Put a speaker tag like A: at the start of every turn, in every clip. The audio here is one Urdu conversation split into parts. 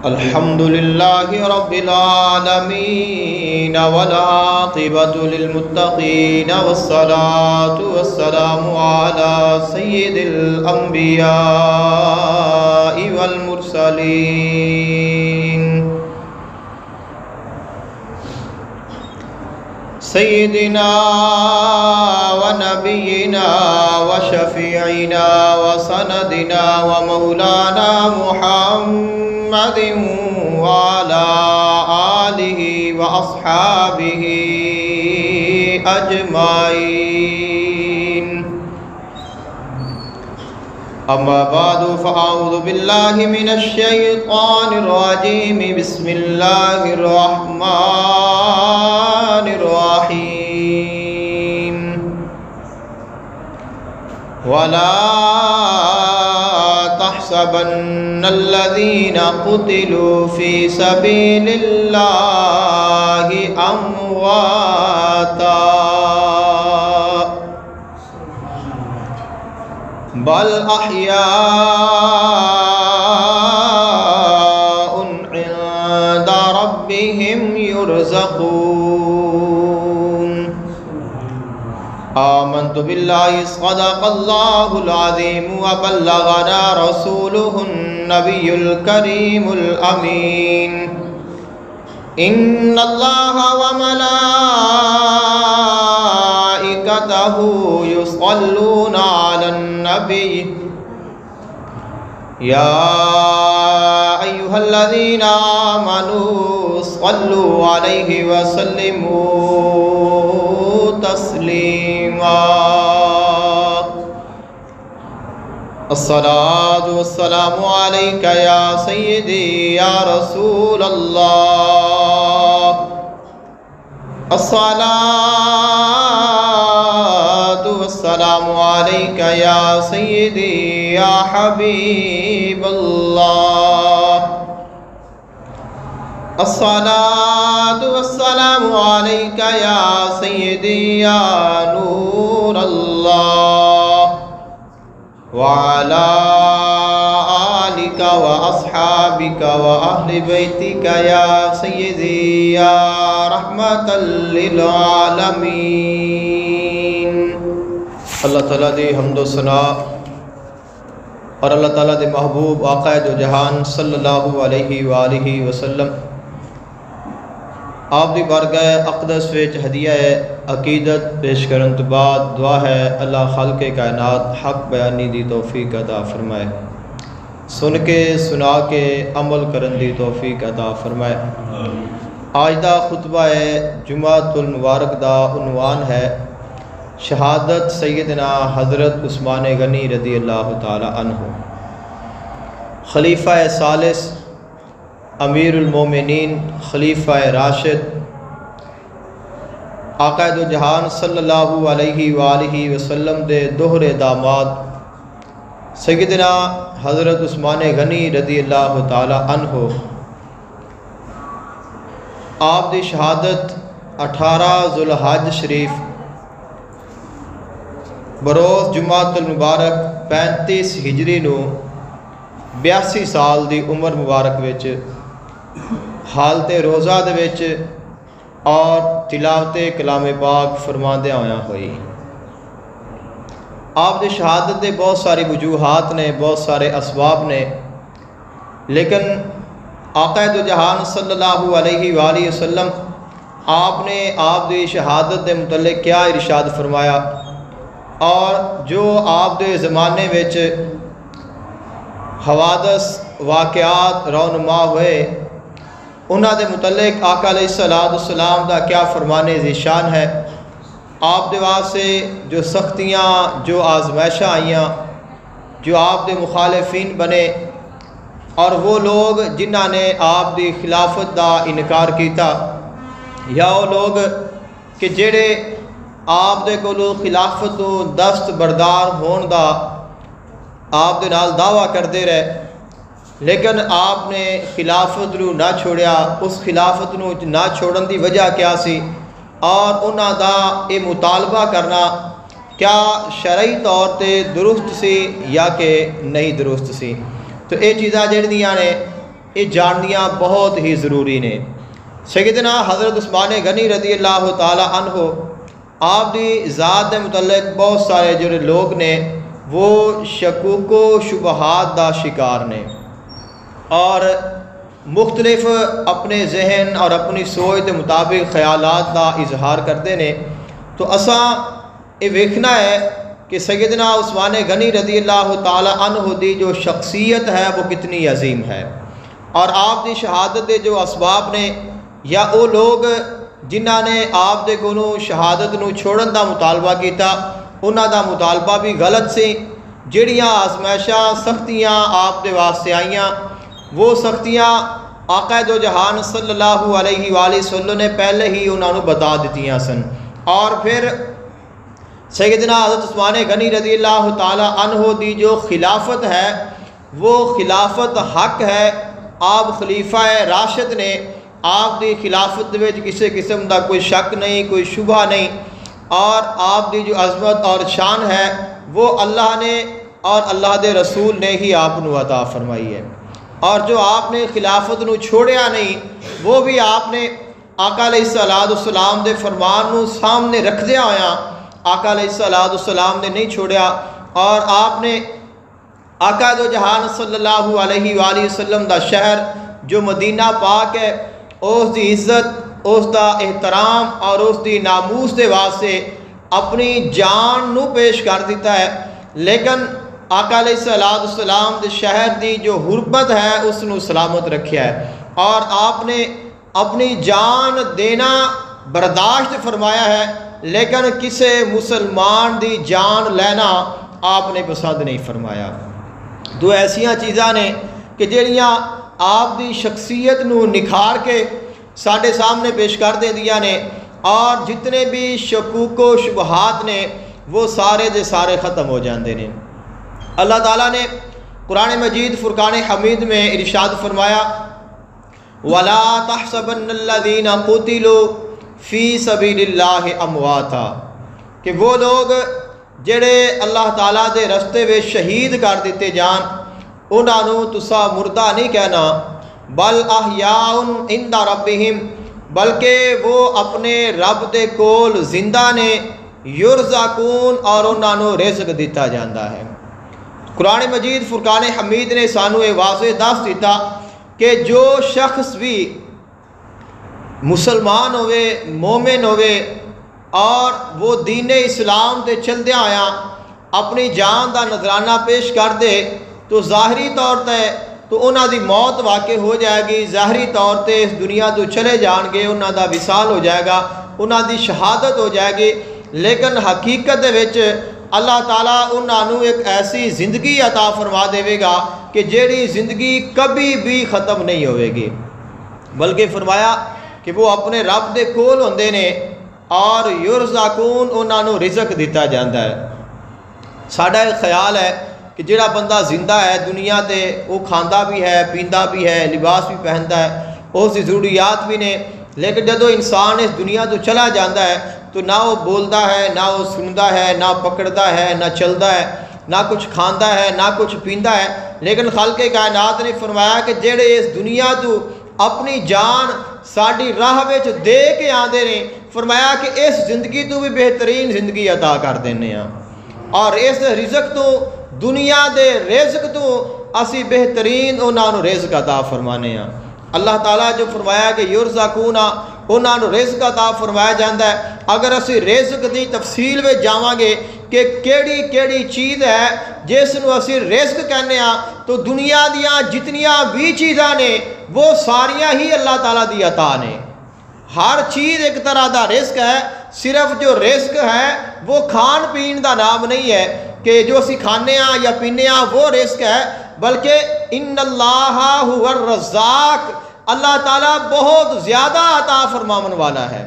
A: الحمد لله رب العالمين والعاقبة للمتقين والصلاة والسلام على سيد الأنبياء والمرسلين سيدنا ونبينا وشفيعنا وسندنا ومولانا محمد وعلى آله وأصحابه أجمعين. أما بعد فأعوذ بالله من الشيطان الرجيم. بسم الله الرحمن الرحيم. ولا تحسبن الذين قتلوا في سبيل الله أمواتا بل أحياء عند ربهم يرزقون. آمنت بالله صدق الله العظيم وبلغنا رسوله النبي الكريم الأمين. إن الله وملائكته يصلون على النبي يا أيها الذين آمنوا صلوا عليه وسلموا تسليما. الصلاة والسلام عليك يا سيدي يا رسول الله. الصلاة والسلام عليك يا سيدي يا حبيب الله. الصلاة والسلام عليك يا سيدي يا نور الله وعلى آلك وأصحابك وأهل بيتك يا سيدي يا رحمة للعالمين. اللہ تعالیٰ دی حمد و ثنا اور اللہ تعالیٰ دے محبوب آقا دو جہان صلی اللہ علیہ وآلہ وسلم آپ دی بارگاہ اقدس وچ ہدیہ عقیدت پیش کرن تو بعد دعا ہے اللہ خالق کائنات حق بیانی دی توفیق عطا فرمائے، سن کے سنا کے عمل کرن دی توفیق عطا فرمائے. آج دا خطبہ جمعۃ المبارک دا عنوان ہے شہادت سیدنا حضرت عثمان غنی رضی اللہ تعالی عنہ، خلیفہ ثالث، امیر المومنین، خلیفہ راشد، آقا دو جہان صلی اللہ علیہ وآلہ وسلم دے دوہرے داماد سیدنا حضرت عثمان غنی رضی اللہ تعالی عنہ. آپ دی شہادت 18 ذوالحج شریف بروز جمعۃ المبارک 35 ہجری نو 82 سال دی عمر مبارک وچ حالت روزہ دے وچ اور تلاوت کلام پاک فرماندے ہویا ہوئی. آپ دی شہادت دے بہت ساری وجوہات نے، بہت سارے اسباب نے، لیکن آقا دو جہان صلی اللہ علیہ وآلہ وسلم آپ نے آپ دی شہادت دے متعلق کیا ارشاد فرمایا اور جو آپ دے زمانے وچ حوادث واقعات رونما ہوئے انہاں دے متعلق آقا علیہ السلام دا کیا فرمانے ذیشان ہے. آپ دے واسطے جو سختیاں، جو آزمائشاں آئیاں، جو آپ دے مخالفین بنے اور وہ لوگ جنہاں نے آپ دی خلافت دا انکار کیتا، یا وہ لوگ کہ جڑے آپ دے کولو خلافت تو دست بردار ہون دا آپ دے نال دعویٰ کردے رہے، لیکن آپ نے خلافت نو نہ چھوڑیا. اس خلافت نو نہ چھوڑن دی وجہ کیا سی اور انہاں دا یہ مطالبہ کرنا کیا شرعی طور تے درست سی یا کہ نہیں درست سی. تو یہ چیزاں جڑیاں نے یہ جاننیاں بہت ہی ضروری نے۔ سیدنا حضرت عثمان غنی رضی اللہ تعالی عنہ آپ دی ذات دے متعلق بہت سارے جڑے لوگ نے وہ شکوک و شبہات دا شکار نے اور مختلف اپنے ذہن اور اپنی سوچ کے مطابق خیالات دا اظہار کرتے ہیں۔ تو اساں یہ ویکھنا ہے کہ سیدنا عثمان غنی رضی اللہ تعالی عنہ دی جو شخصیت ہے وہ کتنی عظیم ہے، اور آپ دی شہادت دے جو اسباب نے یا وہ لوگ جنہاں نے آپ دے کولوں شہادت نو چھوڑن دا مطالبہ کیتا انہاں دا مطالبہ بھی غلط سی۔ جڑیاں آزمائشاں سختیاں آپ دے واسطے آئیاں وہ سختیاں آقا دو جہان صلی اللہ علیہ وآلہ وسلم نے پہلے ہی انہاں نو بتا دتیاں سن، اور پھر سیدنا حضرت عثمان غنی رضی اللہ تعالی عنہ دی جو خلافت ہے وہ خلافت حق ہے۔ آپ خلیفہ راشد نے، آپ دی خلافت وچ کسی قسم دا کوئی شک نہیں، کوئی شبہ نہیں، اور آپ دی جو عظمت اور شان ہے وہ اللہ نے اور اللہ دے رسول نے ہی آپ نو عطا فرمائی ہے، اور جو آپ نے خلافت نو چھوڑیا نہیں وہ بھی آپ نے آقا علیہ السلام دے فرمان نو سامنے رکھدیا ہویا آقا علیہ السلام نے نہیں چھوڑیا، اور آپ نے آقا دو جہان صلی اللہ علیہ وآلہ وسلم دا شہر جو مدینہ پاک ہے اس دی عزت، اس دا احترام اور اس دی ناموس دے واسطے اپنی جان نو پیش کر دیتا ہے، لیکن آقا علیہ السلام دے شہر دی جو حرمت ہے اس نو سلامت رکھیا ہے، اور آپ نے اپنی جان دینا برداشت فرمایا ہے، لیکن کسے مسلمان دی جان لینا آپ نے پسند نہیں فرمایا۔ دو ایسیاں چیزاں نے کہ جڑیاں آپ دی شخصیت نو نکھار کے ساڈے سامنے پیش کر دے دیا نے، اور جتنے بھی شکوک و شبہات نے وہ سارے دے سارے ختم ہو جاندے نے۔ اللہ تعالیٰ نے قرآن مجید فرقان حمید میں ارشاد فرمایا وَلَا تَحْسَبَنَّ الَّذِينَ قُتِلُوا فِي سَبِيلِ اللَّهِ أَمْوَاتًا، کہ وہ لوگ جڑے اللہ تعالیٰ دے رستے میں شہید کر دیتے جان انہاں نو تسا مردہ نہیں کہنا، بل احیاء عند ربہم، بلکہ وہ اپنے رب دے کول زندہ نے، یرزقون، اور انہاں نو رزق دیتا جاندہ ہے۔ قرآن مجید فرقان حمید نے سانو یہ واضح دس دیتا کہ جو شخص بھی مسلمان ہوئے، مومن ہوئے، اور وہ دین اسلام تے چلدیا آیا اپنی جان دا نذرانہ پیش کر دے تو ظاہری طور تے تو انہاں دی موت واقع ہو جائے گی، ظاہری طور تے اس دنیا تو چلے جان گے، انہاں دا وصال ہو جائے گا، انہاں دی شہادت ہو جائے گی، لیکن حقیقت دے وچ اللہ تعالیٰ انہاں نو ایک ایسی زندگی عطا فرما دے گا کہ جیڑی زندگی کبھی بھی ختم نہیں ہوئے گی، بلکہ فرمایا کہ وہ اپنے رب دے کول ہوندے نے اور یرزقون، انہاں نو رزق دیتا جاندہ ہے۔ ساڈا ایک خیال ہے کہ جڑا بندہ زندہ ہے دنیا تے وہ کھاندا بھی ہے، پیندا بھی ہے، لباس بھی پہنتا ہے، اس دی ضروریات بھی نے، لیکن جدو انسان اس دنیا تو چلا جاندہ ہے تو نہ وہ بولتا ہے، نہ وہ سندا ہے، نہ پکڑتا ہے، نہ چلتا ہے، نہ کچھ کھاندا ہے، نہ کچھ پیندا ہے، لیکن خالق کائنات نے فرمایا کہ جڑے اس دنیا تو اپنی جان ساڈی راہ وچ دے کے آندے نے، فرمایا کہ اس زندگی تو بھی بہترین زندگی عطا کر دینے ہیں، اور اس رزق تو دنیا دے رزق تو اسی بہترین انہاں نو رزق عطا فرمانے ہیں۔ اللہ تعالیٰ جو فرمایا کہ یرزقون، انہاں نو رزق عطا فرمایا جاندہ ہے۔ اگر اسی رزق دی تفصیل میں جاواں گے کہ کیڑی کیڑی چیز ہے جس نو اسی رزق کہنے ہیں، تو دنیا دیاں جتنیاں بھی چیزاں نے وہ ساریاں ہی اللہ تعالیٰ دی عطا نے۔ ہر چیز ایک طرح دا رزق ہے، صرف جو رزق ہے وہ کھان پین دا نام نہیں ہے کہ جو اسی کھانے ہیں یا پینے ہیں وہ رزق ہے، بلکہ ان اللہ هو الرزاق، اللہ تعالیٰ بہت زیادہ عطا فرماون والا ہے۔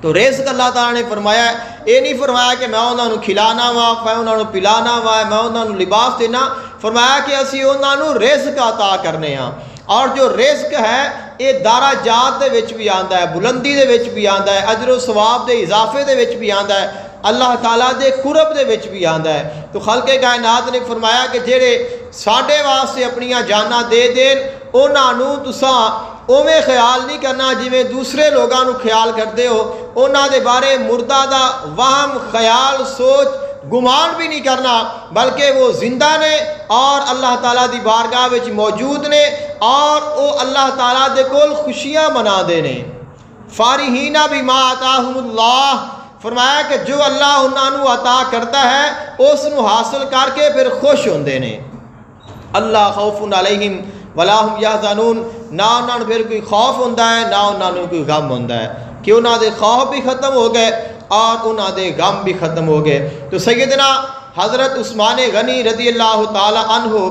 A: تو رزق اللہ تعالیٰ نے فرمایا ہے، یہ نہیں فرمایا کہ میں انہوں نے کھلانا وا، میں انہوں نے پلانا وا، میں انہوں نے لباس دینا، فرمایا کہ اسی انہوں نے رزق عطا کرنے ہیں، اور جو رزق ہے یہ درجات دے وچ بھی آندا ہے، بلندی دے وچ بھی آندا ہے، اجر و ثواب دے اضافے دے وچ بھی آندا ہے، اللہ تعالیٰ دے قرب دے وچ بھی آندا ہے۔ تو خالق کائنات نے فرمایا کہ جڑے ساڈے واسطے اپنیاں جاناں دے دین انہاں نوں تساں اوویں خیال نہیں کرنا جویں دوسرے لوگاں نوں خیال کرتے ہو، انہاں دے بارے مردہ دا وہم خیال سوچ گمان بھی نہیں کرنا، بلکہ وہ زندہ نے اور اللہ تعالیٰ دی بارگاہ وچ موجود نے اور وہ اللہ تعالیٰ دے کول خوشیاں منا دے نے۔ فارحین بما آتاہم اللہ، فرمایا کہ جو اللہ انہاں نوں عطا کرتا ہے اس نوں حاصل کر کے پھر خوش ہوندے نے۔ اللہ خوف علیہم ولا ہم یحزنون، نہ انہاں نوں پھر کوئی خوف ہوندا ہے نہ انہاں نوں کوئی غم ہوندا ہے، کہ انہاں دے خوف بھی ختم ہو گئے اور انہاں دے غم بھی ختم ہو گئے۔ تو سیدنا حضرت عثمان غنی رضی اللہ تعالی عنہ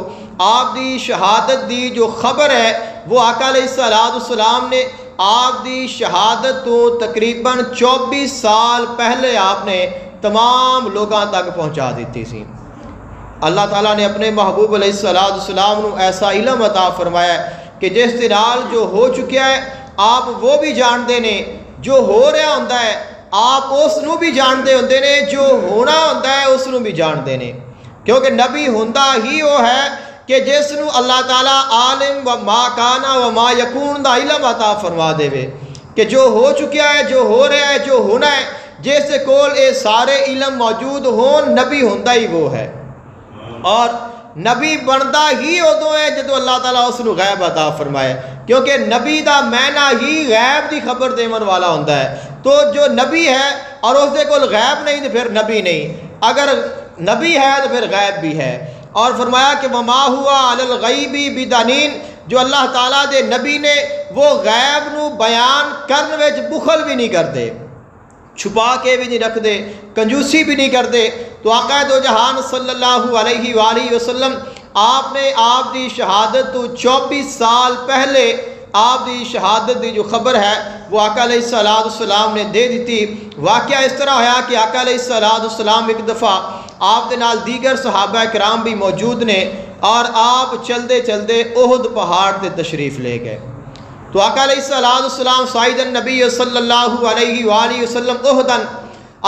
A: آپ دی شہادت دی جو خبر ہے وہ آقا علیہ السلام نے آپ دی شہادت تو تقریباً 24 سال پہلے آپ نے تمام لوگاں تک پہنچا دیتی سی۔ اللہ تعالیٰ نے اپنے محبوب علیہ السلام نو ایسا علم عطا فرمایا ہے کہ جس دے نال جو ہو چکیا ہے آپ وہ بھی جانتے نے، جو ہو رہا ہوتا ہے آپ اس نو بھی جانتے ہوندے نے، جو ہونا ہوتا ہے اس نو بھی جانتے نے، کیونکہ نبی ہوندا ہی وہ ہے کہ جس نو اللہ تعالیٰ عالم و ما کانا و ما یکون دا علم عطا فرما دے وے، کہ جو ہو چکیا ہے، جو ہو رہا ہے، جو ہونا ہے، جس کول اے سارے علم موجود ہون، نبی ہوندا ہی وہ ہے۔ اور نبی بنتا ہی ادو ہے جدو اللہ تعالیٰ اس نو غیب عطا فرمائے، کیونکہ نبی دا معنی ہی غیب دی خبر دیون والا ہوتا ہے۔ تو جو نبی ہے اور اس دے کول غیب نہیں تو پھر نبی نہیں، اگر نبی ہے تو پھر غیب بھی ہے۔ اور فرمایا کہ وما ہوا علی الغیب بدانین، جو اللہ تعالیٰ دے نبی نے وہ غیب نو بیان کرن وچ بخل بھی نہیں کرتے، چھپا کے بھی نہیں رکھ دے، کنجوسی بھی نہیں کرتے۔ تو آقا دو جہان صلی اللہ علیہ وآلہ وسلم آپ نے آپ دی شہادت تو 24 سال پہلے آپ دی شہادت دی جو خبر ہے وہ آقا علیہ السلام نے دے دیتی۔ واقعہ اس طرح ہوا کہ آقا علیہ السلام ایک دفعہ آپ دے نال دیگر صحابہ کرام بھی موجود نے اور آپ چلدے چلدے احد پہاڑ تے تشریف لے گئے۔ تو آقا علیہ السلام صعید النبی صلی اللہ علیہ وآلہ وسلم احدن،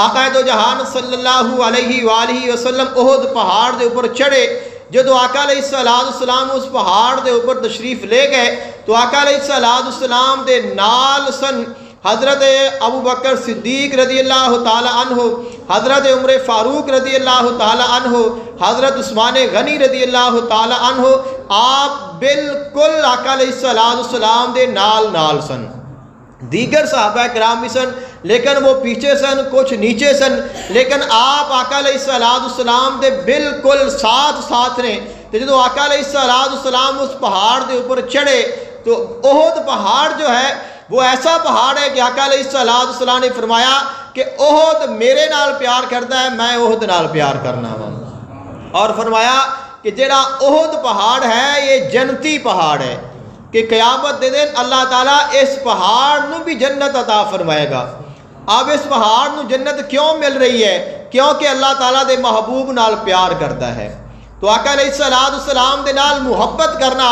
A: آقا دو جہان صلی اللہ علیہ وآلہ وسلم احد پہاڑ دے اوپر چڑھے۔ جدو آقا علیہ السلام اس پہاڑ دے اوپر تشریف لے گئے تو آقا علیہ السلام دے نال سن حضرت ابو بکر صدیق رضی اللہ تعالی عنہ، حضرت عمر فاروق رضی اللہ تعالی عنہ، حضرت عثمان غنی رضی اللہ تعالی عنہ، آپ بالکل آقا علیہ السلام دے نال سن۔ دیگر صحابہ کرام بھی سن لیکن وہ پیچھے سن، کچھ نیچے سن، لیکن آپ آقا علیہ السلام دے بالکل ساتھ نے۔ تو جدو آقا علیہ السلام اس پہاڑ دے اوپر چڑھے تو احد پہاڑ جو ہے وہ ایسا پہاڑ ہے کہ آقا علیہ السلام نے فرمایا کہ احد میرے نال پیار کرتا ہے، میں احد نال پیار کرنا ہوں۔ اور فرمایا کہ جڑا احد پہاڑ ہے یہ جنتی پہاڑ ہے، کہ قیامت دے دن اللہ تعالیٰ اس پہاڑ نو بھی جنت عطا فرمائے گا۔ اب اس پہاڑ نو جنت کیوں مل رہی ہے؟ کیونکہ اللہ تعالیٰ دے محبوب نال پیار کرتا ہے۔ تو آقا علیہ السلام دے نال محبت کرنا،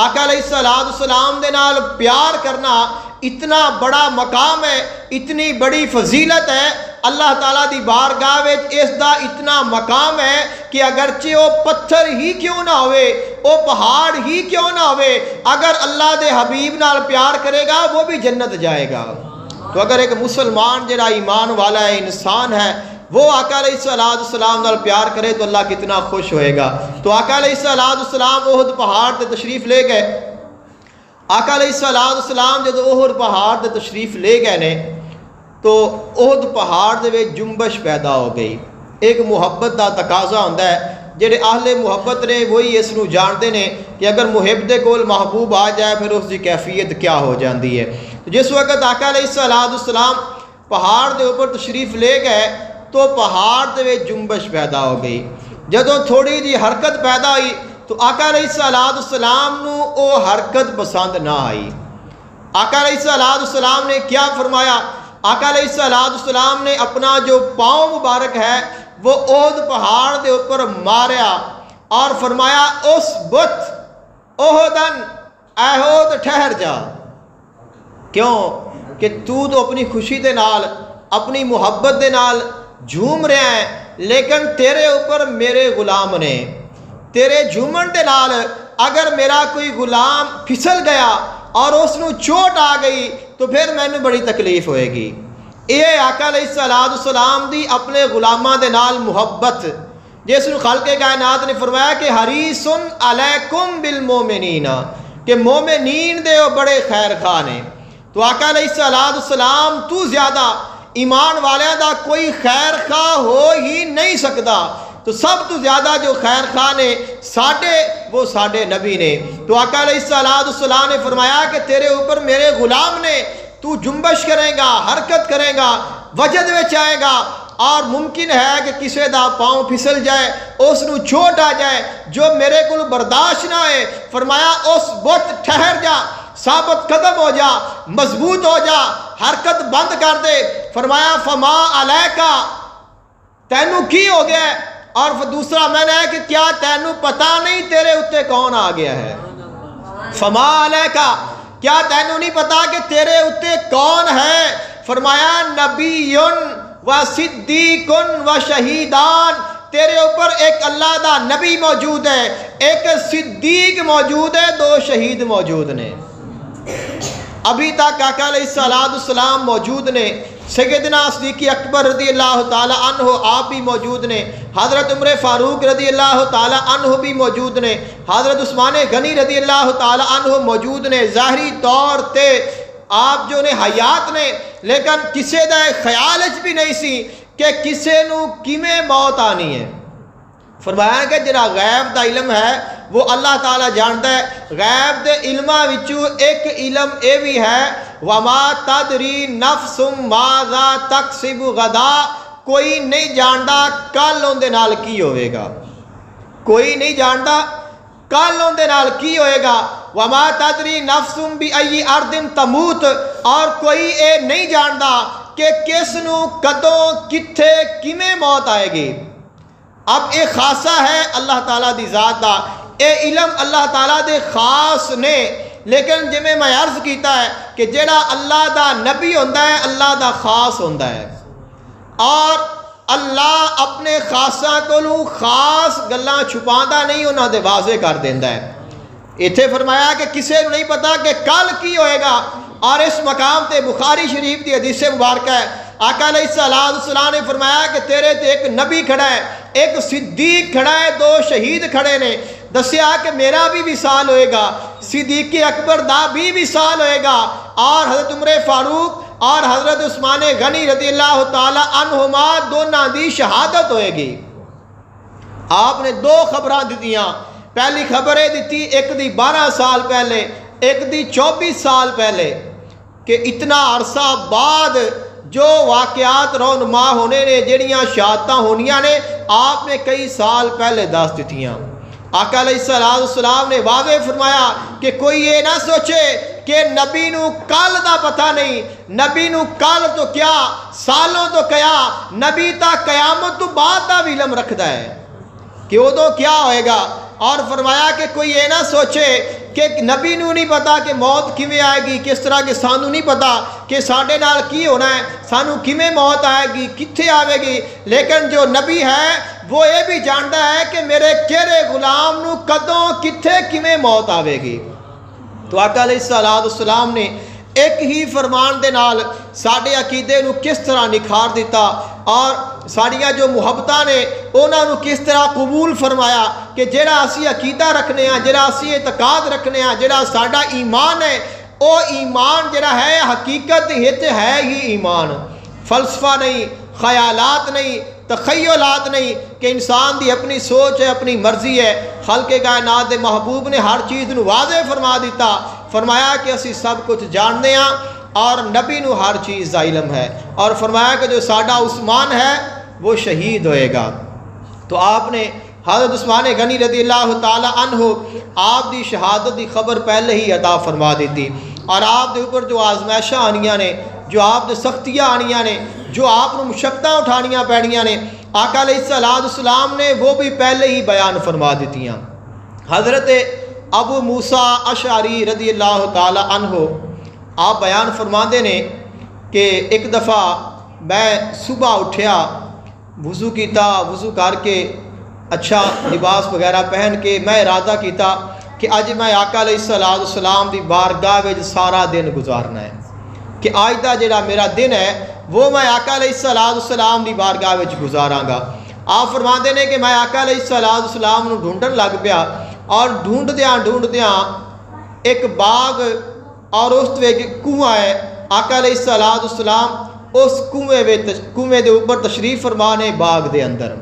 A: آقا علیہ السلام دے نال پیار کرنا اتنا بڑا مقام ہے، اتنی بڑی فضیلت ہے اللہ تعالیٰ دی بارگاہ وچ، اس دا اتنا مقام ہے کہ اگرچہ وہ پتھر ہی کیوں نہ ہوئے، وہ پہاڑ ہی کیوں نہ ہوئے، اگر اللہ دے حبیب نال پیار کرے گا وہ بھی جنت جائے گا۔ تو اگر ایک مسلمان جڑا ایمان والا ہے، انسان ہے، وہ آقا علیہ السلام نال پیار کرے تو اللہ کتنا خوش ہوئے گا۔ تو آقا علیہ السلام احد پہاڑ تے تشریف لے گئے۔ آقا علیہ السلام جب احد پہاڑ تے تشریف لے گئے نے تو احد پہاڑ دے وچ جنبش پیدا ہو گئی۔ ایک محبت دا تقاضا ہوندا ہے، جڑے اہل محبت نے وہی اس نو جانتے نے کہ اگر محب دے کول محبوب آ جائے پھر اس دی کیفیت کیا ہو جاندی ہے۔ جس وقت آقا علیہ السلام پہاڑ دے اوپر تشریف لے گئے تو پہاڑ دے وچ جنبش پیدا ہو گئی۔ جدوں تھوڑی جی حرکت پیدا ہوئی تو آقا علیہ السلام نو او حرکت پسند نہ آئی۔ آقا علیہ السلام نے کیا فرمایا؟ آقا علیہ السلام نے اپنا جو پاؤں مبارک ہے وہ احد پہاڑ دے اوپر ماریا اور فرمایا اس بت احدن، اے احد ٹھہر جا۔ کیوں کہ تو اپنی خوشی دے نال، اپنی محبت دے نال جھوم رہا ہے، لیکن تیرے اوپر میرے غلام نے، تیرے جھومن دے نال اگر میرا کوئی غلام پھسل گیا اور اس نو چوٹ آ گئی تو پھر مینوں بڑی تکلیف ہوئے گی۔ یہ آقا علیہ السلام دی اپنے غلاماں دے نال محبت، جس نو خالق کائنات نے فرمایا کہ حریص علیکم بالمومنین، کہ مومنین دے وہ بڑے خیر خواہ نے۔ تو آقا علیہ السلام تو زیادہ ایمان والیاں دا کوئی خیر خواہ ہو ہی نہیں سکتا، تو سب تو زیادہ جو خیر خواہ نے وہ ساڈے نبی نے۔ تو آقا علیہ السلام نے فرمایا کہ تیرے اوپر میرے غلام نے، تو جنبش کرے گا، حرکت کرے گا، وجد میں آئے گا، اور ممکن ہے کہ کسی دا پاؤں پھسل جائے، اس نو چوٹ آ جائے جو میرے کو برداشت نہ ہے۔ فرمایا اس وقت ٹھہر جا، ثابت قدم ہو جا، مضبوط ہو جا، حرکت بند کر دے۔ فرمایا فما علیکا، تینوں کی ہو گیا ہے؟ اور دوسرا میں نے ہے کہ کیا تینوں پتہ نہیں تیرے اتے کون آ گیا ہے؟ فما علیکا، کیا تینوں نہیں پتا کہ تیرے اتے کون ہے؟ فرمایا نبی و صدیق و شہیدان، تیرے اوپر ایک اللہ دا نبی موجود ہے، ایک صدیق موجود ہے، 2 شہید موجود نے۔ ابھی تک آقا علیہ السلام موجود نے، سیدنا صدیق اکبر رضی اللہ تعالی عنہ آپ بھی موجود نے، حضرت عمر فاروق رضی اللہ تعالی عنہ بھی موجود نے، حضرت عثمان غنی رضی اللہ تعالی عنہ موجود نے۔ ظاہری طور تے آپ جو نے حیات نے، لیکن کسے دا خیال بھی نہیں سی کہ کسے نو کیویں موت آنی ہے۔ فرمایا کہ جڑا غیب دا علم ہے وہ اللہ تعالیٰ جانتا ہے۔ غیب دے علماں وچوں ایک علم اے بھی ہے، وما تدری نفس ماذا تکسب غدا، کوئی نہیں جانتا کل اون دے نال کی ہوئے گا، کوئی نہیں جانتا کل اون دے نال کی ہوئے گا۔ وما تدری نفس بأی ارض تموت، اور کوئی اے نہیں جانتا کہ کس نو کدوں کتھے کیویں موت آئے گی۔ اب اے خاصہ ہے اللہ تعالیٰ دی ذات دا، اے علم اللہ تعالیٰ دے خاص نے، لیکن جی میں عرض کیتا ہے کہ جڑا اللہ دا نبی ہوندہ ہے اللہ دا خاص ہوندہ ہے، اور اللہ اپنے خاصاں کو خاص گلاں چھپاندہ نہیں، انہاں دے واضح کر دیندہ ہے۔ اتھے فرمایا کہ کسے نہیں پتا کہ کل کی ہوئے گا، اور اس مقام تے بخاری شریف دی حدیث مبارکہ ہے، آقا علیہ السلام نے فرمایا کہ تیرے تے ایک نبی کھڑا ہے، ایک صدیق کھڑا ہے، 2 شہید کھڑے نے۔ دسیا کہ میرا بھی وصال ہوئے گا، صدیق اکبر دا بھی وصال ہوئے گا، اور حضرت عمر فاروق اور حضرت عثمان غنی رضی اللہ تعالی عنہما دونوں دی شہادت ہوئے گی۔ آپ نے 2 خبراں دتیاں، پہلی خبر یہ دیتی ایک دی 12 سال پہلے، ایک دی 24 سال پہلے، کہ اتنا عرصہ بعد جو واقعات رونما ہونے نے، جڑیاں شہادتاں ہونیاں نے، آپ نے کئی سال پہلے دس دتیاں۔ آقا علیہ السلام نے واضح فرمایا کہ کوئی یہ نہ سوچے کہ نبی نو کل دا پتہ نہیں، نبی نو کل تو کیا سالوں تو کیا، نبی تا قیامت تو بعد دا بھی علم رکھدا ہے کہ ادو کیا ہوئے گا۔ اور فرمایا کہ کوئی یہ نہ سوچے کہ نبی نو نہیں پتا کہ موت کیویں آئے گی، کس طرح کہ سانو نہیں پتا کہ ساڈے نال کی ہونا ہے، سانو کیویں موت آئے گی، کتھے آوے گی، لیکن جو نبی ہے وہ یہ بھی جانتا ہے کہ میرے کہڑے غلام نو کدوں کتھے کیویں موت آوے گی۔ تو آقا علیہ السلام نے ایک ہی فرمان دے نال ساڈے عقیدے نو کس طرح نکھار دیتا، اور ساڑیاں جو محبتاں نے انہاں نو کس طرح قبول فرمایا کہ جڑا اسی عقیدہ رکھنے ہیں، جڑا اسی اعتقاد رکھنے ہیں، جڑا ساڈا ایمان ہے، او ایمان جڑا ہے حقیقت ہے ہی ایمان، فلسفہ نہیں، خیالات نہیں، تخیلات نہیں کہ انسان دی اپنی سوچ ہے، اپنی مرضی ہے۔ خلق کائنات دے محبوب نے ہر چیز نو واضح فرما دیتا، فرمایا کہ اسی سب کچھ جاننے ہیں، اور نبی نو ہر چیز دا علم ہے، اور فرمایا کہ جو ساڈا عثمان ہے وہ شہید ہوئے گا۔ تو آپ نے حضرت عثمان غنی رضی اللہ تعالی عنہ آپ دی شہادت دی خبر پہلے ہی عطا فرما دیتی، اور آپ دے اوپر جو آزمائشاں آنیاں نے، جو آپ دے سختیاں آنیاں نے، جو آپ نے مشقتاں اٹھانیاں پڑنیاں نے، آقا علیہ السلام نے وہ بھی پہلے ہی بیان فرما دیتیاں۔ حضرت ابو موسیٰ اشعری رضی اللہ تعالی عنہ آپ بیان فرماندے نے کہ ایک دفعہ میں صبح اٹھیا، وضو کیتا، وضو کر کے اچھا لباس وغیرہ پہن کے میں ارادہ کیتا کہ اج میں آقا علیہ السلام دی بارگاہ وچ سارا دن گزارنا ہے، کہ آج دا جڑا میرا دن ہے وہ میں آقا علیہ السلام دی بارگاہ وچ گزاراں گا۔ آپ فرماندے نے کہ میں آقا علیہ السلام نو ڈھونڈن لگ پیا، اور ڈھونڈدیاں ایک باغ اور اس وچ کنواں ہے۔ آقا علیہ السلام اس کنویں دے اوپر تشریف فرمانے، باغ دے اندر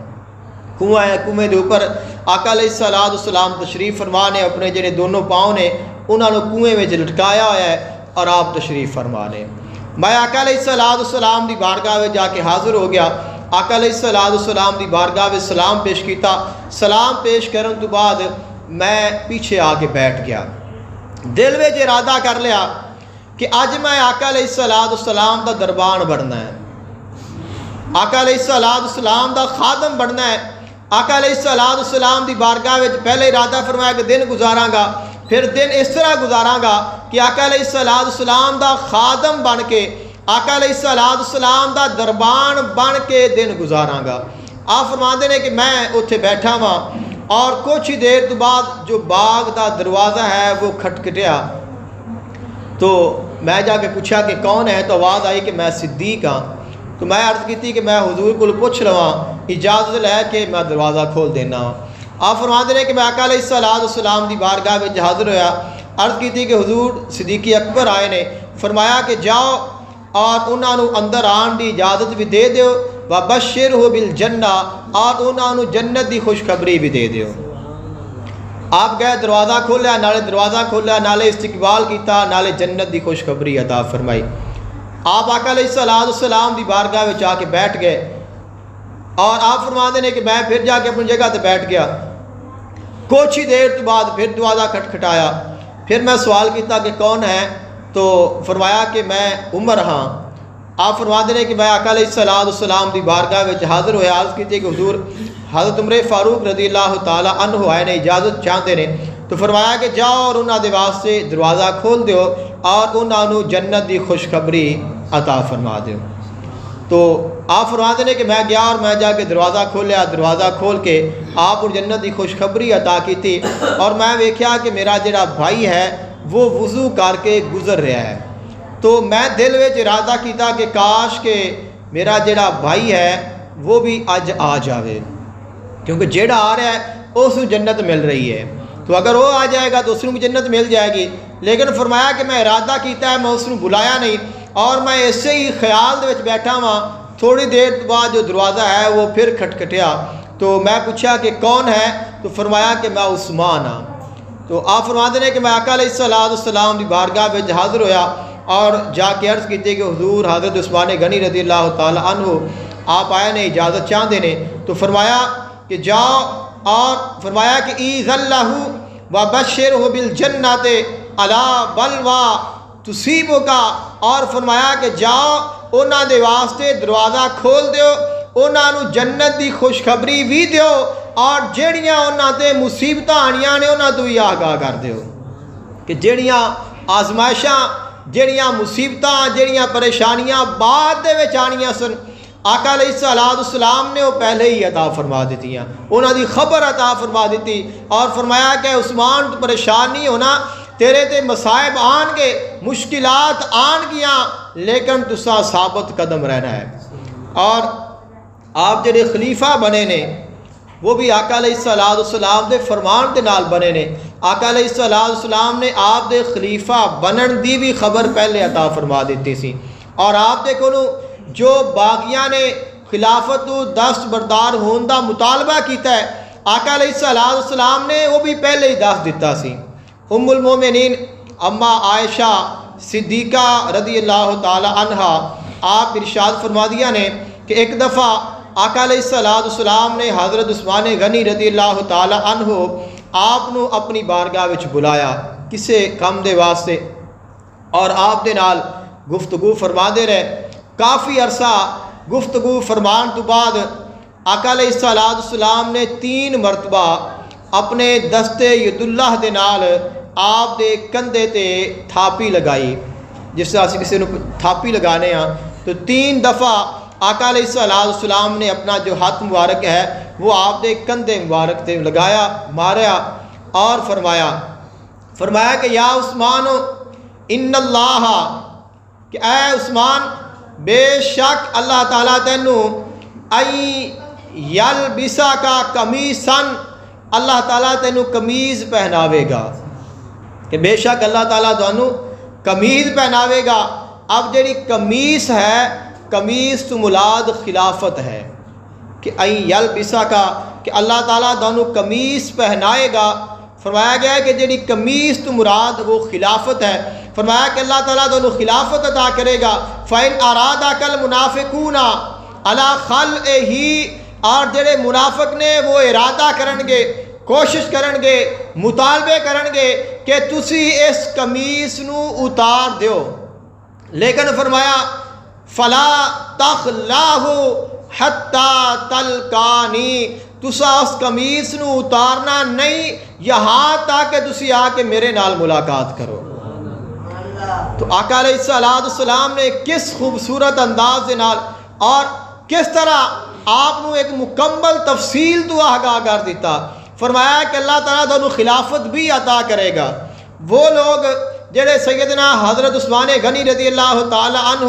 A: کنواں ہے، کنویں دے اوپر آقا علیہ السلام تشریف فرمانے، اپنے جڑے دونوں پاؤں نے انہاں نو کنویں وچ لٹکایا ہوا ہے اور آپ تشریف فرمانے۔ میں آقا علیہ السلام دی بارگاہ وچ جا کے حاضر ہو گیا۔ آقا علیہ السلام دی بارگاہ وچ سلام پیش کیتا۔ سلام پیش کرن تو بعد میں پیچھے آ کے بیٹھ گیا، دل وچ ارادہ کر لیا کہ اج میں آقا علیہ السلام دا دربان بننا ہے، آقا علیہ السلام دا خادم بننا ہے۔ آقا علیہ السلام دی بارگاہ وچ پہلے ارادہ فرمایا کہ دن گزاراں گا، پھر دن اس طرح گزاراں گا کہ آقا علیہ السلام دا خادم بن کے، آقا علیہ السلام دا دربان بن کے دن گزاراں گا۔ آپ فرماندے نے کہ میں اتھے بیٹھا ہاں، اور کچھ ہی دیر تو بعد جو باغ دا دروازہ ہے وہ کھٹکھٹیا، تو میں جا کے پوچھا کہ کون ہے، تو آواز آئی کہ میں صدیق ہاں۔ تو میں عرض کی کہ میں حضور کو پوچھ لواں، اجازت لے کہ میں دروازہ کھول دینا ہوں۔ آپ فرماندے نے کہ میں آقا علیہ السلام دی بارگاہ وچ حاضر ہویا، عرض کی کہ حضور صدیق اکبر آئے نے، فرمایا کہ جاؤ اور انہاں نو اندر آن دی اجازت بھی دے دیو، وبشرہ بالجنہ، اور انہاں نو جنت دی خوشخبری بھی دے دیو۔ آپ گئے، دروازہ کھولیا، نالے دروازہ کھولیا، نالے استقبال کیتا، نالے جنت دی خوشخبری عطا فرمائی۔ آپ آقا علیہ السلام دی بارگاہ وچ آ کے بیٹھ گئے، اور آپ فرماندے نے کہ میں پھر جا کے اپنی جگہ تے بیٹھ گیا۔ کچھ ہی دیر تو بعد پھر دروازہ کھٹکھٹایا، پھر میں سوال کیتا کہ کون ہے، تو فرمایا کہ میں عمر ہاں۔ آپ فرماندے نے کہ میں آقا علیہ السلام دی بارگاہ وچ حاضر ہویا، عرض کیتی کہ حضور حضرت عمر فاروق رضی اللہ تعالی عنہ آئے نے، اجازت چاہتے نے، تو فرمایا کہ جاؤ اور انہاں دے واسطے دروازہ کھول دیو اور انہاں نو جنت دی خوشخبری عطا فرما دیو۔ تو آپ فرماتے ہیں کہ میں گیا اور میں جا کے دروازہ کھولیا، دروازہ کھول کے آپ اور جنت دی خوشخبری عطا کی تھی، اور میں ویکھیا کہ میرا جڑا بھائی ہے وہ وضو کر کے گزر رہا ہے۔ تو میں دل وچ ارادہ کیتا کہ کاش کہ میرا جڑا بھائی ہے وہ بھی اج آ جاوے، کیونکہ جڑا آ رہا ہے اس کو جنت مل رہی ہے، تو اگر وہ آ جائے گا تو اس کو بھی جنت مل جائے گی۔ لیکن فرمایا کہ میں ارادہ کیتا ہے، میں اس کو بلایا نہیں، اور میں ایسے ہی خیال دے وچ بیٹھا ہاں۔ تھوڑی دیر بعد جو دروازہ ہے وہ پھر کھٹکھٹیا، تو میں پوچھا کہ کون ہے، تو فرمایا کہ میں عثمان ہاں۔ تو آپ فرماتے ہیں کہ میں آقا علیہ السلام دی بارگاہ وچ حاضر ہویا، اور جا کے عرض کی کہ حضور حضرت عثمان غنی رضی اللہ تعالی عنہ آپ آئے نے، اجازت چاہتے نے، تو فرمایا کہ جاؤ، اور فرمایا کہ ایذن لہ وبشرہ بالجنۃ الا بلوا تصیبک، اور فرمایا کہ جاؤ انہاں دے واسطے دروازہ کھول دیو، انہاں نو جنت دی خوشخبری بھی دیو، اور جیڑیاں انہاں تے مصیبتاں آنیاں نے انہاں تو ہی آگاہ کر دیو، کہ جیڑیاں آزمائشاں، جیڑیاں مصیبتاں، جیڑیاں پریشانیاں بعد دے وچ آنیاں سن، آقا علیہ السلام نے وہ پہلے ہی عطا فرما دیتی ہیں، انہاں دی خبر عطا فرما دیتی، اور فرمایا کہ عثمان تو پریشان نہیں ہونا، تیرے تے مصائب آن کے، مشکلات آن گیاں، لیکن تسا ثابت قدم رہنا ہے۔ اور آپ جڑے خلیفہ بنے نے وہ بھی آقا علیہ السلام دے فرمان دے نال بنے نے۔ آقا علیہ السلام نے آپ دے خلیفہ بنن دی بھی خبر پہلے عطا فرما دیتی سی، اور آپ دے کولوں جو باغیاں نے خلافت تو دست بردار ہون دا مطالبہ کیتا ہے، آقا علیہ السلام نے وہ بھی پہلے ہی دست دیتا سی۔ ام المومنین اما عائشہ صدیقہ رضی اللہ تعالی عنہا آپ ارشاد فرما دیا نے کہ ایک دفعہ آقا علیہ السلام نے حضرت عثمان غنی رضی اللہ تعالی عنہ آپ نو اپنی بارگاہ وچ بلایا کسے کم دے واسطے، اور آپ دے نال گفتگو فرما دے رہے۔ کافی عرصہ گفتگو فرمان تو بعد آقا علیہ السلام نے 3 مرتبہ اپنے دستے ید اللہ دے نال آپ دے کندھے تے تھاپی لگائی، جس سے اسی کسی نو تھاپی لگانے ہاں، تو 3 دفعہ آقا علیہ السلام نے اپنا جو ہاتھ مبارک ہے وہ آپ دے کندھے مبارک تے لگایا، ماریا، اور فرمایا فرمایا کہ یا عثمان ان اللہ، کہ اے عثمان بے شک اللہ تعالیٰ تینوں یلبسا کا قمیصن، اللہ تعالیٰ تینوں قمیض پہناوے گا، کہ بے شک اللہ تعالیٰ تینوں قمیض پہناوے گا۔ اب جڑی قمیص ہے، قمیص تو مراد خلافت ہے، کہ یلبسا کا، کہ اللہ تعالیٰ تینوں قمیص پہنائے گا۔ فرمایا گیا ہے کہ جڑی قمیص تو مراد وہ خلافت ہے۔ فرمایا کہ اللہ تعالیٰ تینوں خلافت عطا کرے گا۔ فَإِنْ أَرَادَكَ الْمُنَافِقُونَ عَلَىٰ خَلْعِهِ، اور جڑے منافق نے وہ ارادہ کرن گے، کوشش کرن گے، مطالبے کرن گے کہ تسی اس قمیص نو اتار دیو، لیکن فرمایا فَلَا تَخْلَعْهُ حَتَّى تَلْقَانِي، تسا اس قمیص نو اتارنا نہیں یہاں تک کہ تسی آ کے میرے نال ملاقات کرو۔ تو آقا علیہ السلام نے کس خوبصورت انداز دے نال اور کس طرح آپ نو ایک مکمل تفصیل تو آگاہ کر دیتا۔ فرمایا کہ اللہ تعالیٰ تانوں خلافت بھی عطا کرے گا۔ وہ لوگ جڑے سیدنا حضرت عثمان غنی رضی اللہ تعالی عنہ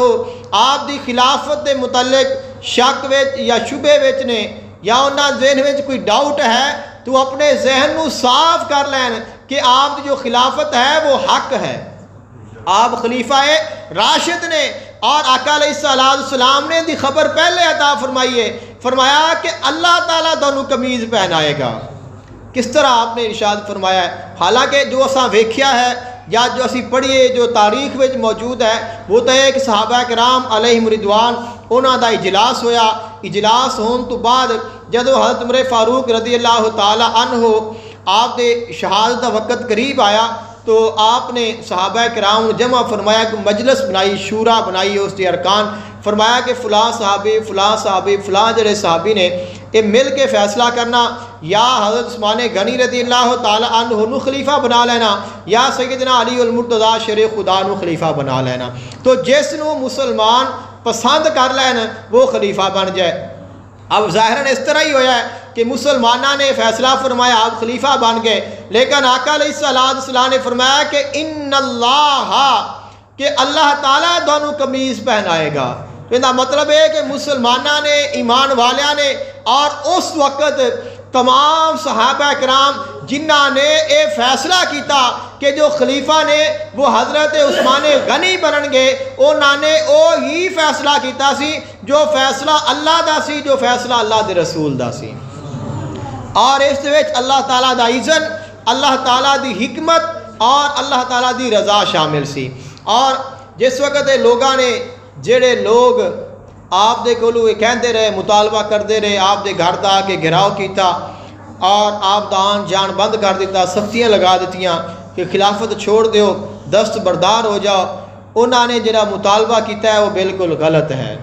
A: آپ دی خلافت دے متعلق شک وچ یا شبے وچ نے، یا انہاں ذہن وچ کوئی ڈاؤٹ ہے، تو اپنے ذہن نو صاف کر لین کہ آپ دی جو خلافت ہے وہ حق ہے، آپ خلیفہ راشد نے، اور آقا علیہ السلام نے دی خبر پہلے عطا فرمائیے۔ فرمایا کہ اللہ تعالیٰ تانوں قمیض پہنائے گا۔ کس طرح آپ نے ارشاد فرمایا ہے؟ حالانکہ جو اساں ویکھیا ہے یا جو اسی پڑھیے جو تاریخ وچ موجود ہے، وہ تو ہے کہ صحابہ کرام علیہم رضوان انہاں دا اجلاس ہویا۔ اجلاس ہون تو بعد جدو حضرت عمر فاروق رضی اللہ تعالی عنہ آپ دے شہادت دا وقت قریب آیا، تو آپ نے صحابہ کرام جمع فرمایا کہ مجلس بنائی، شورا بنائی، اس کے ارکان فرمایا کہ فلاں صحابی فلاں جڑے صحابی نے یہ مل کے فیصلہ کرنا، یا حضرت عثمان غنی رضی اللہ تعالی عنہ نو خلیفہ بنا لینا، یا سیدنا علی المرتضیٰ شیر خدا نو خلیفہ بنا لینا۔ تو جس نو مسلمان پسند کر لین وہ خلیفہ بن جائے۔ اب ظاہراً اس طرح ہی ہویا ہے کہ مسلمانہ نے فیصلہ فرمایا، آپ خلیفہ بن گئے، لیکن آقا علیہ السلام نے فرمایا کہ ان اللہ، کہ اللہ تعالیٰ دونوں قمیض پہنائے گا۔ اس کا مطلب ہے کہ مسلمانہ نے، ایمان والیاں نے، اور اس وقت تمام صحابہ کرام جنہ نے یہ فیصلہ کیتا کہ جو خلیفہ نے وہ حضرت عثمان غنی بنن گے، انہوں نے وہی فیصلہ کیتا سی جو فیصلہ اللہ دا سی، جو فیصلہ اللہ دے رسول دا سی، اور اس وچ اللہ تعالیٰ دا اذن، اللہ تعالیٰ دی حکمت اور اللہ تعالیٰ دی رضا شامل سی۔ اور جس وقت لوگاں نے، جڑے لوگ آپ دے کولو یہ کہندے رہے، مطالبہ کردے رہے، آپ دے گھر دا کے گھراؤ کیتا اور آپ دا آن جان بند کر دیتا، سختیاں لگا دیتیاں کہ خلافت چھوڑ دیو، دست بردار ہو جاؤ، انہوں نے جڑا مطالبہ کیتا ہے وہ بالکل غلط ہے،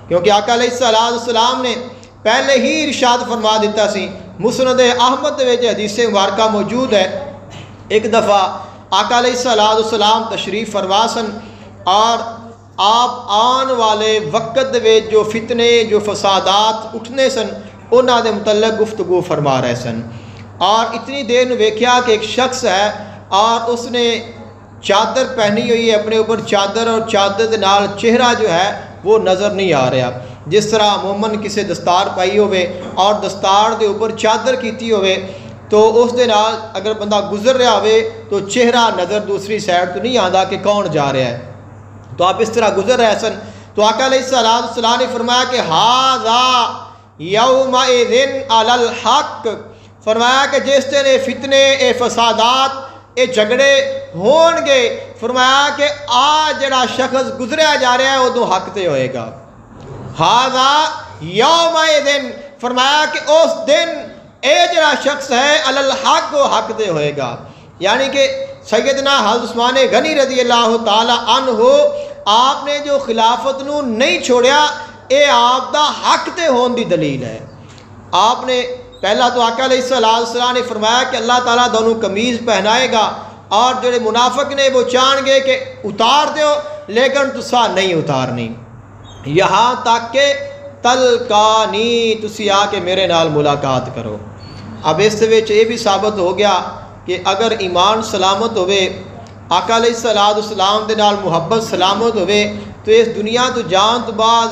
A: کیونکہ آقا علیہ السلام نے پہلے ہی ارشاد فرما دیتا سی۔ مسند احمد وچ حدیث مبارکہ موجود ہے، ایک دفعہ آقا علیہ السلام تشریف فرما سن، اور آپ آن والے وقت وچ جو فتنے، جو فسادات اٹھنے سن، انہاں دے متعلق گفتگو فرما رہے سن، اور اتنی دیر نو ویکھیا کہ ایک شخص ہے اور اس نے چادر پہنی ہوئی ہے اپنے اوپر، چادر، اور چادر دے نال چہرہ جو ہے وہ نظر نہیں آ رہا، جس طرح عموماً کسی دستار پائی ہوئے اور دستار دے اوپر چادر کیتی ہوئے، تو اس دے نال اگر بندہ گزر رہا ہوئے تو چہرہ نظر دوسری سائڈ تو نہیں آتا کہ کون جا رہا ہے، تو آپ اس طرح گزر رہے سن۔ تو آقا علیہ السلام نے فرمایا کہ ھذا یومئذ علی الحق، فرمایا کہ جس دن اے فتنے، اے فسادات، اے جھگڑے ہون گے، فرمایا کہ آج جڑا شخص گزریا جا رہا ہے ادو حق تے ہوئے گا۔ ھذا یومئذ، فرمایا کہ اس دن اے جڑا شخص ہے علی الحق، وہ حق تے ہوئے گا، یعنی کہ سیدنا حضرت عثمان غنی رضی اللہ تعالی عنہ آپ نے جو خلافت نو نہیں چھوڑیا، اے آپ دا حق تے ہون دی دلیل ہے۔ آپ نے پہلا تو آقا علیہ السلام نے فرمایا کہ اللہ تعالیٰ دونوں قمیض پہنائے گا، اور جڑے منافق نے وہ چاہن گے کہ اتار دیو، لیکن تسا نہیں اتارنی، یہاں تک کہ تلقانی، تسی آ کے میرے نال ملاقات کرو۔ اب اس وچ یہ بھی ثابت ہو گیا کہ اگر ایمان سلامت ہوئے، آقا علیہ الصلوۃ والسلام دے نال محبت سلامت ہوئے، تو اس دنیا تو جان تو بعد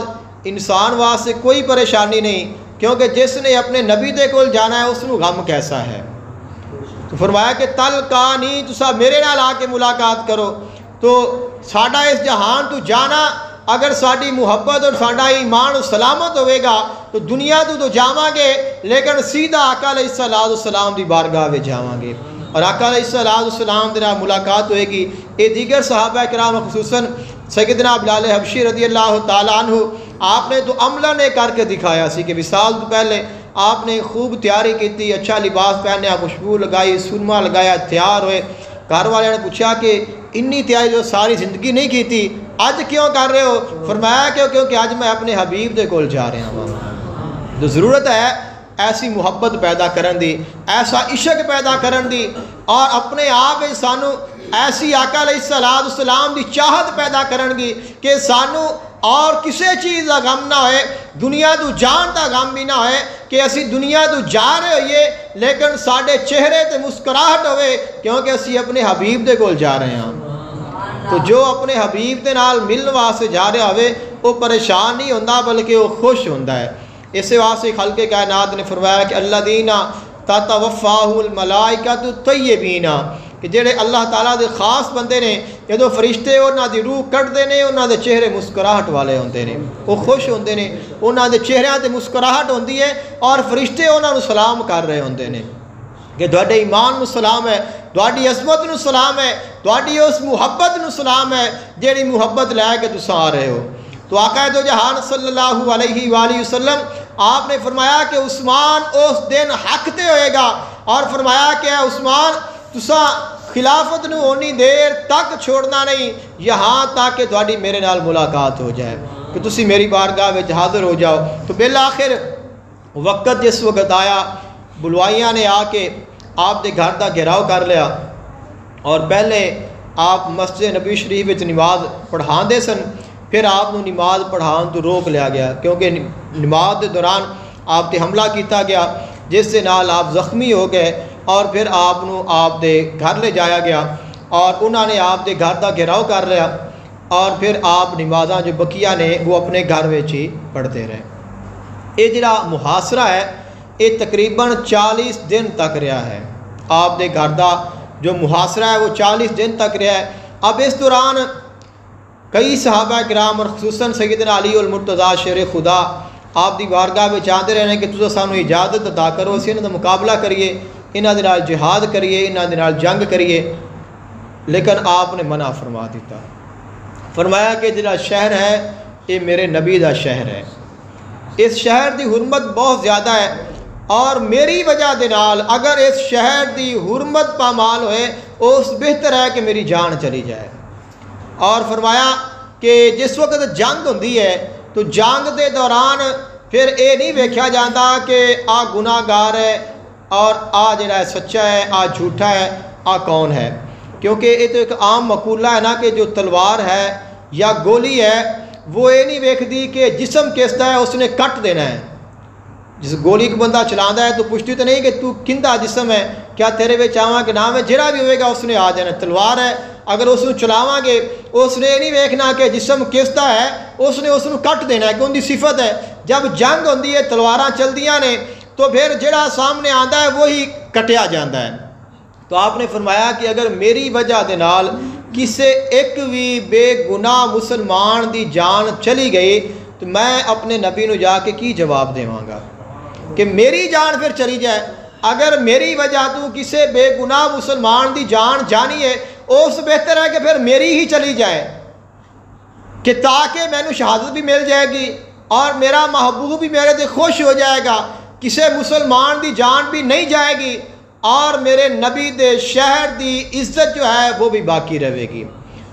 A: انسان واسطے کوئی پریشانی نہیں، کیونکہ جس نے اپنے نبی دے کول جانا ہے اس نو غم کیسا ہے۔ تو فرمایا کہ تل کانی تسا میرے نال آ کے ملاقات کرو۔ تو ساڈا اس جہان تو جانا اگر ساری محبت اور ساڈا ایمان سلامت ہوئے گا تو دنیا تو جاواں گے، لیکن سیدھا آقا علیہ الصلوۃ والسلام دی بارگاہ وچ جاواں گے، اور آقا علیہ الصلوۃ والسلام دے نال ملاقات ہوئے گی۔ یہ دیگر صحابہ کرام خصوصاً سیدنا بلال حبشی رضی اللہ تعالیٰ عنہ، آپ نے تو عملاً کر کے دکھایا سی کہ وصال تو پہلے آپ نے خوب تیاری کی، اچھا لباس پہنیا، خوشبو لگائی، سرما لگایا، تیار ہوئے۔ گھر والے نے پوچھا کہ انی تیاری جو ساری زندگی نہیں کی تھی، اج کیوں کر رہے ہو؟ فرمایا کیونکہ اج میں اپنے حبیب دے کول جا رہا ہوں۔ تو ضرورت ہے ایسی محبت پیدا کرن دی، ایسا عشق پیدا کرن دی، اور اپنے آپ سانو ایسی آقا علیہ الصلوۃ والسلام دی چاہت پیدا کرن گی کہ سانو اور کسی چیز کا غم نہ ہوئے، دنیا تو جان کا غم بھی نہ ہوئے کہ اسی دنیا تو جا رہے ہوئیے لیکن ساڈے چہرے تے مسکراہٹ ہوئے کیونکہ اسی اپنے حبیب دے کول جا رہے ہیں۔ تو جو اپنے حبیب دے نال ملن واسطے جا رہا ہوئے وہ پریشان نہیں ہوندا بلکہ وہ خوش ہوندا ہے۔ اس واسطے خلق کائنات نے فرمایا کہ الذین تتوفاہم الملائکۃ الطیبین، کہ جڑے اللہ تعالیٰ دے خاص بندے نے، جدو فرشتے انہاں دی روح کٹتے ہیں انہاں دے چہرے مسکراہٹ والے ہوندے نے، وہ خوش ہوندے نے، انہاں دے چہریاں تے مسکراہٹ ہوندی ہے، اور فرشتے انہاں نو سلام کر رہے ہوندے نے کہ تواڈے ایمان نو سلام ہے، تواڈی عظمت نو سلام ہے، تواڈی اس محبت نو سلام ہے جیڑی محبت لے کے تساں آ رہے ہو۔ تو آقا دو جہان صلی اللہ علیہ وآلہ وسلم آپ نے فرمایا کہ عثمان اس دن حق تے ہوئے گا، اور فرمایا کہ اے عثمان تساں خلافت نو اونی دیر تک چھوڑنا نہیں یہاں تک کہ تہاڈی میرے نال ملاقات ہو جائے، کہ تسی میری بارگاہ وچ حاضر ہو جاؤ۔ تو بالآخر وقت جس وقت آیا، بلوائیاں نے آ کے آپ دے گھر دا گھیراؤ کر لیا، اور پہلے آپ مسجد نبی شریف وچ نماز پڑھان دے سن، پھر آپ نو نماز پڑھان تو روک لیا گیا کیونکہ نماز دے دوران آپ تے حملہ کیتا گیا جس سے نال آپ زخمی ہو گئے، اور پھر آپ دے گھر لے جایا گیا، اور انہوں نے آپ دے گھر دا گھیراؤ کر لیا، اور پھر آپ نمازاں جو بقیہ نے وہ اپنے گھر وچ ہی پڑھتے رہے۔ یہ جڑا محاصرہ ہے یہ تقریباً 40 دن تک رہا ہے، آپ دے گھر دا جو محاصرہ ہے وہ 40 دن تک رہا ہے۔ اب اس دوران کئی صحابہ کرام اور خصوصاً سیدنا علی المرتضیٰ شیر خدا آپ دی بارگاہ میں چاہتے رہنے کہ تساں سانو اجازت عطا کرو اسی انہاں دا مقابلہ کریے، انہاں دے نال جہاد کریے، انہاں دے نال جنگ کریے، لیکن آپ نے منع فرما دیتا۔ فرمایا کہ جڑا شہر ہے یہ میرے نبی دا شہر ہے، اس شہر دی حرمت بہت زیادہ ہے، اور میری وجہ دے نال اگر اس شہر دی حرمت پامال ہوئے اس بہتر ہے کہ میری جان چلی جائے۔ اور فرمایا کہ جس وقت جنگ ہوندی ہے تو جنگ دے دوران پھر یہ نہیں ویکھیا جاتا کہ آ گناہ گار ہے اور آ جڑا ہے سچا ہے، آ جھوٹا ہے، آ کون ہے، کیونکہ یہ تو ایک عام مقولہ ہے نا کہ جو تلوار ہے یا گولی ہے وہ یہ نہیں ویکھدی کہ جسم کس دا ہے اس نے کٹ دینا ہے۔ جس گولی کو بندہ چلانا ہے تو پوچھتی تو نہیں کہ تو کندہ جسم ہے، کیا تیرے وچ آواں کہ نام ہے، جڑا بھی ہوئے گا اس نے آ جانا۔ تلوار ہے اگر اس نے چلاواں گے اس نے نہیں ویکھنا کہ جسم کس دا ہے، اس نے کٹ دینا ہے کہ ان کی صفت ہے۔ جب جنگ ہوندی ہے تلواراں چلدیاں نے تو پھر جڑا سامنے آندا ہے وہی کٹیا جاتا ہے۔ تو آپ نے فرمایا کہ اگر میری وجہ دے نال کسے ایک بھی بے گناہ مسلمان دی جان چلی گئی تو میں اپنے نبی نو جا کے کی جواب دیواں گا کہ میری جان پھر چلی جائے۔ اگر میری وجہ تو کسے بے گناہ مسلمان دی جان جانی ہے اس بہتر ہے کہ پھر میری ہی چلی جائے، کہ تاکہ میں نو شہادت بھی مل جائے گی اور میرا محبوب بھی میرے دے خوش ہو جائے گا، کسے مسلمان دی جان بھی نہیں جائے گی، اور میرے نبی دے شہر دی عزت جو ہے وہ بھی باقی رہے گی۔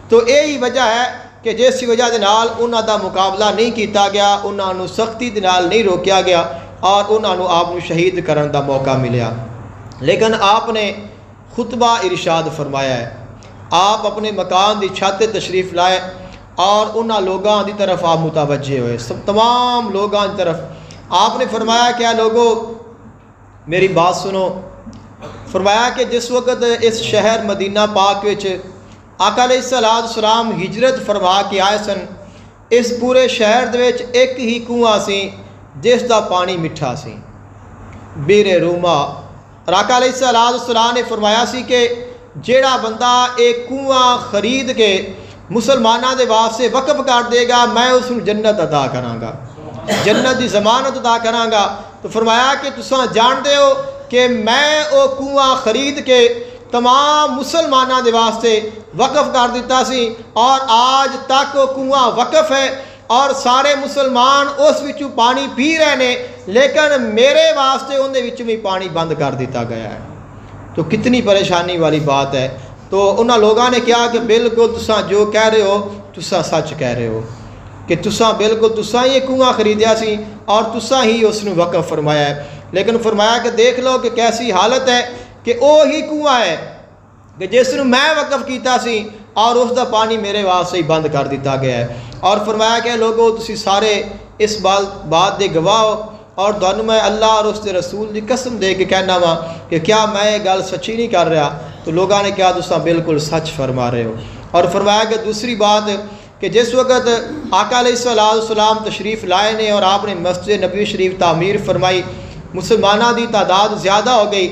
A: تو یہی وجہ ہے کہ جس وجہ دے نال انہاں دا مقابلہ نہیں کیتا گیا، انہاں نو سختی دے نال نہیں روکیا گیا، اور انہاں نو آپ نو شہید کرن دا موقع ملیا۔ لیکن آپ نے خطبہ ارشاد فرمایا ہے، آپ اپنے مکان دی چھت تشریف لائے اور انہاں لوگاں دی طرف آپ متوجہ ہوئے، سب تمام لوگاں دی طرف آپ نے فرمایا کہ اے لوگو میری بات سنو، فرمایا کہ جس وقت اس شہر مدینہ پاک وچ آقا علیہ الصلوۃ والسلام ہجرت فرما کے آئے سن، اس پورے شہر دے وچ ایک ہی کنواں سی جس دا پانی میٹھا سی، بیر روما۔ اور آقا علیہ الصلوۃ والسلام نے فرمایا سی کہ جیڑا بندہ ایک کنواں خرید کے مسلمانوں دے واسطے وقف کر دے گا، میں اس کو جنت عطا کراں گا، جنت دی ضمانت عطا کراں گا۔ تو فرمایا کہ تساں جانتے ہو کہ میں او کنواں خرید کے تمام مسلمانوں دے واسطے وقف کر دیتا سی، اور آج تک وہ کنواں وقف ہے اور سارے مسلمان اس وچوں پانی پی رہے ہیں، لیکن میرے واسطے ان دے وچوں بھی پانی بند کر دیتا گیا ہے۔ تو کتنی پریشانی والی بات ہے۔ تو انہاں لوگوں نے کہا کہ بالکل تساں جو کہہ رہے ہو تساں سچ کہہ رہے ہو، کہ تساں بالکل تساں یہ کنواں خریدیا سی اور تساں ہی اس نے وقف فرمایا ہے۔ لیکن فرمایا کہ دیکھ لو کہ کیسی حالت ہے کہ وہی کنواں ہے کہ جس نے میں وقف کیتا سی اور اس دا پانی میرے واسطے ہی بند کر دیتا گیا ہے۔ اور فرمایا کہ لوگو تسی سارے اس بات دے گواہ ہو، اور تانوں میں اللہ اور اس کے رسول دی قسم دے کے کہنا وا کہ کیا میں یہ گل سچی نہیں کر رہا؟ تو لوگوں نے کہا تساں بالکل سچ فرما رہے ہو۔ اور فرمایا کہ دوسری بات کہ جس وقت آقا علیہ الصلوۃ والسلام تشریف لائے نے اور آپ نے مسجد نبوی شریف تعمیر فرمائی، مسلمانوں دی تعداد زیادہ ہو گئی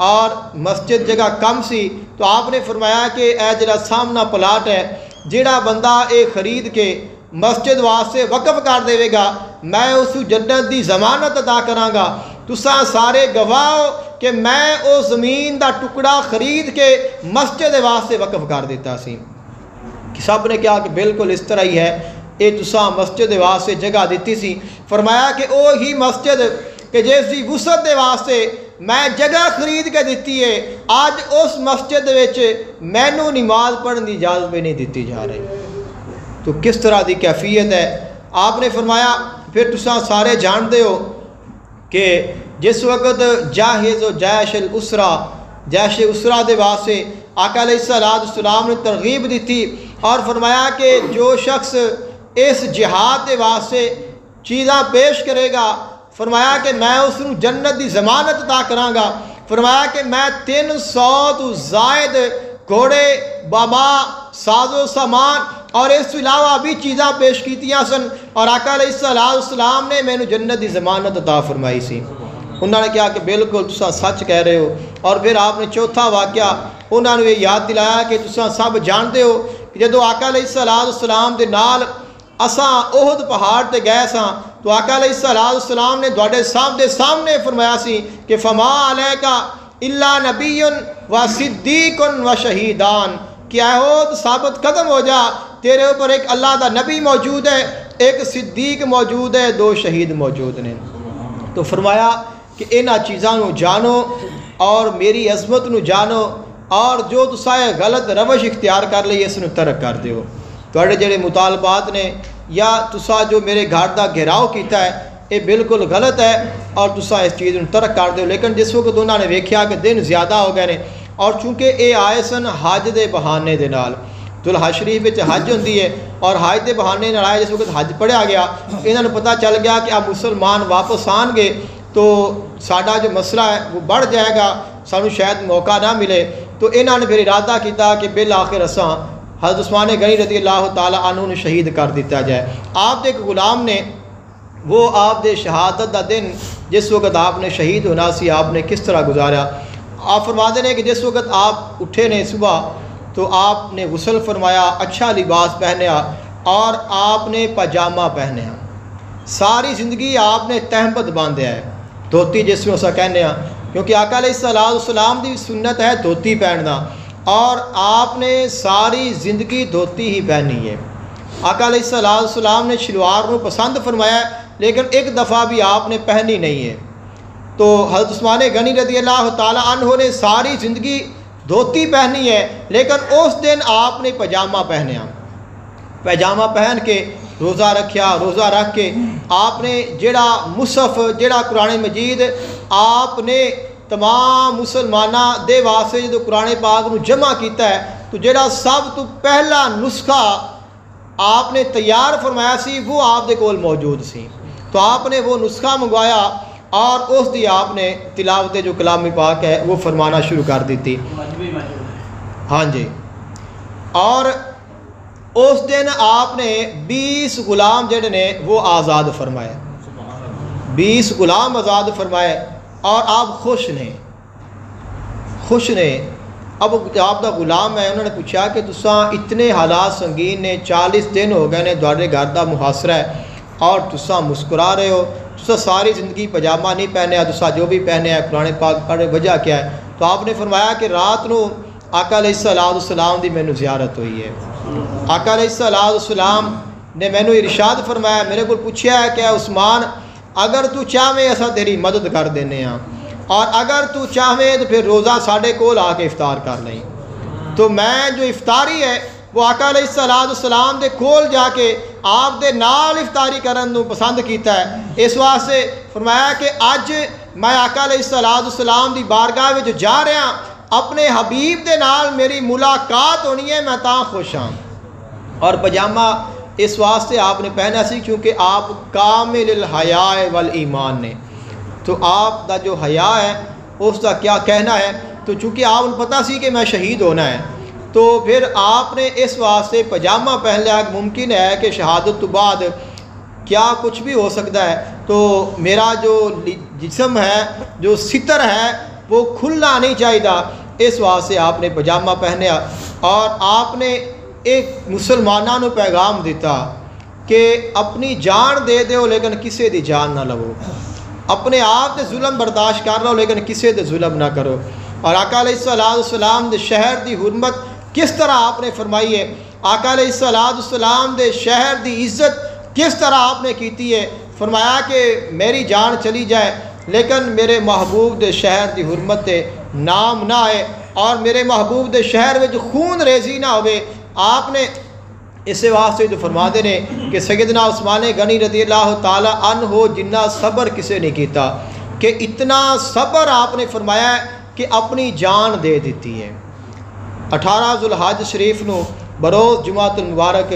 A: اور مسجد جگہ کم سی، تو آپ نے فرمایا کہ اے جڑا سامنا پلاٹ ہے، جڑا بندہ اے خرید کے مسجد واسطے وقف کر دے گا، میں اس جنت دی ضمانت عطا کراں گا۔ تساں سارے گواہ ہو کہ میں او زمین دا ٹکڑا خرید کے مسجد واسطے وقف کر دیتا سی۔ سب نے کہا کہ بالکل اس طرح ہی ہے، اے تساں مسجد واسطے جگہ دیتی سی۔ فرمایا کہ او ہی مسجد کہ جس دی وسعت دے واسطے میں جگہ خرید کے دیتی ہے، آج اس مسجد وچ مینوں نماز پڑھنے کی اجازت بھی نہیں دیتی جا رہی۔ تو کس طرح دی کیفیت ہے؟ آپ نے فرمایا پھر تساں سارے جانتے ہو کہ جس وقت جاہز و جیش الاسرا، جیش اسرا دے واسطے آقا علیہ الصلوۃ والسلام نے ترغیب دیتی اور فرمایا کہ جو شخص اس جہاد دے واسطے چیزاں پیش کرے گا، فرمایا کہ میں اس کو جنت دی ضمانت عطا کراں گا۔ فرمایا کہ میں 300 تو زائد گھوڑے، بابا، ساز و سامان اور اس کے علاوہ بھی چیزاں پیش کیتیاں سن، اور آقا علیہ الصلوۃ والسلام نے مینوں جنت دی ضمانت عطا فرمائی سی۔ انہوں نے کہا کہ بالکل تساں سچ کہہ رہے ہو۔ اور پھر آپ نے چوتھا واقعہ انہوں نے یہ یاد دلایا کہ تساں سب جانتے ہو کہ جدو آقا علیہ الصلوۃ والسلام دے نال اساں احد پہاڑ تے گئے ساں، تو آقا علیہ الصلوۃ والسلام نے تواڈے سامنے فرمایا سی کہ فما علیکا الا نبی و صدیق و شہیدان، کہ احد ثابت قدم ہو جا، تیرے اوپر ایک اللہ دا نبی موجود ہے، ایک صدیق موجود ہے، 2 شہید موجود نے۔ تو فرمایا کہ انہاں چیزاں نو جانو اور میری عظمت نو جانو، اور جو تساں غلط روش اختیار کر لئی اس نو ترک کر دیو۔ تواڈے جڑے مطالبات نے یا تساں جو میرے گھر دا گھیراؤ کیتا ہے یہ بالکل غلط ہے اور تساں اس چیز نو ترک کر دیو۔ لیکن جس وقت انہوں نے ویکھیا کہ دن زیادہ ہو گئے نے، اور چونکہ یہ آئے سن حج دے بہانے دے نال، ذوالحج شریف وچ حج ہوندی ہے اور حج دے بہانے نال آئے، جس وقت حج پڑھیا گیا انہوں نے پتہ چل گیا کہ اب مسلمان واپس آن گے تو ساڈا جو مسئلہ ہے وہ بڑھ جائے گا، سانوں شاید موقع نہ ملے۔ تو انہوں نے پھر ارادہ کیتا کہ بالآخر اساں حضرت عثمان غنی رضی اللہ تعالیٰ عنہ نے شہید کر دیتا جائے۔ آپ دے ایک غلام نے، وہ آپ دے شہادت دا دن جس وقت آپ نے شہید ہونا سی آپ نے کس طرح گزارا۔ آپ فرماتے ہیں کہ جس وقت آپ اٹھے نے صبح تو آپ نے غسل فرمایا، اچھا لباس پہنیا اور آپ نے پاجامہ پہنیا۔ ساری زندگی آپ نے تہمت باندھیا ہے، دھوتی جس میں اسا کہنے ہیں، کیونکہ آقا علیہ الصلوۃ والسلام دی سنت ہے دھوتی پہننا، اور آپ نے ساری زندگی دھوتی ہی پہنی ہے۔ آقا علیہ الصلوۃ والسلام نے شلوار کو پسند فرمایا لیکن ایک دفعہ بھی آپ نے پہنی نہیں ہے۔ تو حضرت عثمان غنی رضی اللہ تعالیٰ عنہ نے ساری زندگی دھوتی پہنی ہے، لیکن اس دن آپ نے پاجامہ پہنیا، پاجامہ پہن کے روزہ رکھیا۔ روزہ رکھ کے آپ نے جڑا مصحف، جڑا قرآن مجید آپ نے تمام مسلمانوں دے واسطے جو قرآن پاک نو جمع کیتا ہے، تو جڑا سب تو پہلا نسخہ آپ نے تیار فرمایا سی وہ آپ دے کول موجود سی۔ تو آپ نے وہ نسخہ منگوایا اور اس دی آپ نے تلاوت جو کلام پاک ہے وہ فرمانا شروع کر دیتی. ہاں جی. اور اس دن آپ نے 20 غلام جڑے نے وہ آزاد فرمائے, 20 غلام آزاد فرمائے, اور آپ خوش نے. اب آپ دا غلام ہے, انہوں نے پوچھا کہ تساں اتنے حالات سنگین نے, 40 دن ہو گئے نے تھوڑے گھر دا محاصرہ ہے اور تساں مسکرا رہے ہو, تساں ساری زندگی پجامہ نہیں پہنے, تساں جو بھی پہنے ہے قرآن پاک پڑھے, وجہ کیا ہے؟ تو آپ نے فرمایا کہ رات نو آقا علیہ السلام دی مینوں زیارت ہوئی ہے. آقا علیہ السلام نے مینوں ارشاد فرمایا, میرے کو پوچھا ہے کہ عثمان اگر تو چاہے اساں تیری مدد کر دینے ہاں, اور اگر تو چاہے تو پھر روزہ ساڈے کول آ کے افطار کر لیں. تو میں جو افطاری ہے وہ آقا علیہ السلام دے کول جا کے آپ دے نال افطاری کرن نو پسند کیتا ہے. اس واسطے فرمایا کہ اج میں آقا علیہ السلام دی بارگاہ وچ جا رہا, اپنے حبیب دے نال میری ملاقات ہونی ہے, میں تاں خوش ہاں. اور پجامہ اس واسطے آپ نے پہنا سی کیونکہ آپ کامل الحیاء والایمان نے. تو آپ دا جو حیا ہے اس دا کیا کہنا ہے, تو چونکہ آپ کو پتہ سی کہ میں شہید ہونا ہے, تو پھر آپ نے اس واسطے پجامہ پہن لیا. ممکن ہے کہ شہادت تو بعد کیا کچھ بھی ہو سکتا ہے, تو میرا جو جسم ہے, جو ستر ہے, وہ کھلنا نہیں چاہیے. اس واسطے آپ نے پجامہ پہنیا, اور آپ نے ایک مسلمانوں کو پیغام دیتا کہ اپنی جان دے دیو لیکن کسے دی جان نہ لو, اپنے آپ دے ظلم برداشت کر لو لیکن کسے دے ظلم نہ کرو. اور آقا علیہ السلام دے شہر دی حرمت کس طرح آپ نے فرمائی ہے, آقا علیہ السلام دے شہر دی عزت کس طرح آپ نے کیتی ہے. فرمایا کہ میری جان چلی جائے لیکن میرے محبوب دے شہر دی حرمت تے نام نہ آئے, اور میرے محبوب دے شہر میں جو خون ریزی نہ ہوئے. آپ نے اس واسطے جو فرما دے نے کہ سیدنا عثمان غنی رضی اللہ تعالی عنہ جنہ صبر کسے نہیں کیتا, کہ اتنا صبر آپ نے فرمایا ہے کہ اپنی جان دے دیتی ہے. 18 ذوالحج شریف نو بروز جمعۃ المبارک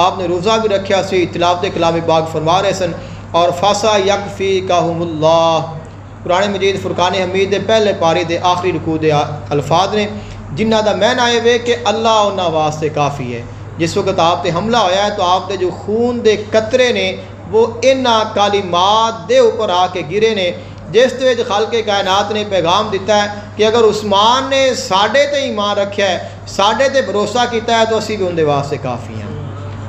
A: آپ نے روزہ بھی رکھیا سی, تلاوت کلام پاک فرما رہے سن, اور فاسا یکفیکہم اللہ قرآن مجید فرقان حمید دے پہلے پاری دے آخری رکوع دے الفاظ نے, جنہ دا معنی آئے وے کہ اللہ انہاں واسطے کافی ہے. جس وقت آپ تے حملہ ہویا ہے تو آپ دے جو خون دے قطرے نے وہ انہاں کلمات دے اوپر آ کے گرے نے, جس تے خالق کائنات نے پیغام دیتا ہے کہ اگر عثمان نے ساڈے تے ایمان رکھیا ہے, ساڈے تے بھروسہ کیتا ہے, تو اسی بھی ان دے واسطے کافی ہیں.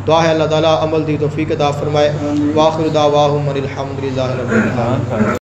A: دعا ہے اللہ تعالیٰ عمل دی توفیق عطا فرمائے. واخر دعواہم الحمدللہ رب العالمین.